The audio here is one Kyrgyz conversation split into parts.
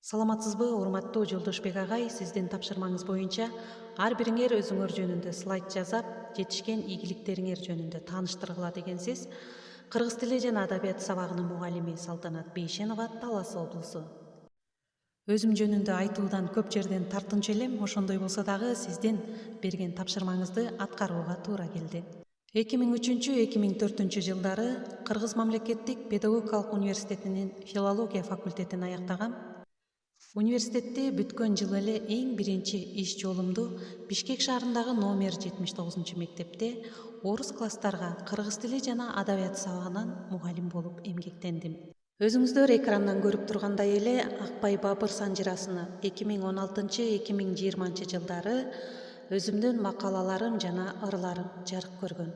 Саламатсызбы, урматтуу Жолдошбек агай, сиздин тапшырмаңыз боюнча ар бириңер өзүңөр жөнүндө слайд жасап, жетишкен ийгиликтериңер жөнүндө тааныштыргыла дегенсиз. Кыргыз тили жана адабият сабагынын мугалими Салтанат Бейшенова, Талас облусу. Өзүм жөнүндө айтуудан көп жерден тартынчу элем, ошондой болсо дагы сиздин берген тапшырмаңызды аткарууга туура келди. 2003-2004 жылдары Кыргыз мамлекеттик педагогикалык университетинин филология факультетин аяктагам. Университетти бүткөн жылы эле эң биринчи иш жолумду Бишкек шаарындагы номер 79 мектепте орус класстарга кыргыз тили жана адабият сабагынан мугалим болуп эмгектендим. Өзүңүздөр экрандан көрүп тургандай эле Акбай Бабыр санжырасыны 2016-2020 жылдары өзүмдүн макалаларым жана ырларым жарык көргөн.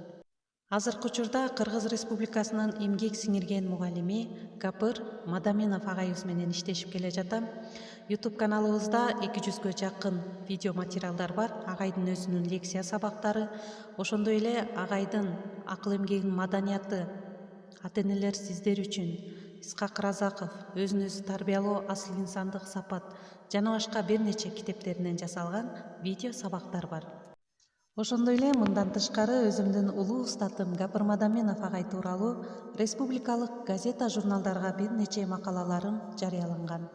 Азыркы учурда Кыргыз Республикасынын эмгек сиңирген мугалими Гапыр Мадаминов агайыбыз менен иштешип келе жатам. YouTube каналыбызда 200-гө жакын видео материалдар бар. Агайдын өзүнүн лекция сабактары, ошондой эле агайдын акыл эмгегинин маданияты, ата-энелер сиздер үчүн, Исхак Разаков, өзүн өзү тарбиялоо, асыл инсандык сапат жана башка бир нече китептеринен жасалган видео сабактар бар. Ошондой эле мындан тышкары өзүмдүн улуу устатым Гапыр Мадаминов агай тууралуу республикалык газета журналдарга бир нече макалаларым жарыяланган.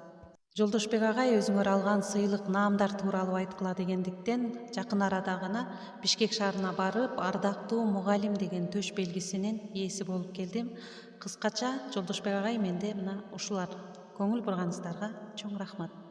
Жолдошбек агай өзүңөр алган сыйлык наамдар тууралуу айткыла дегендиктен жакын арада гана Бишкек шаарына барып, ардактуу мугалим деген төш белгисинин ээси болуп келдим. Кыскача Жолдошбек агай менде мына ушулар. Көңүл бурганыңыздарга чоң рахмат.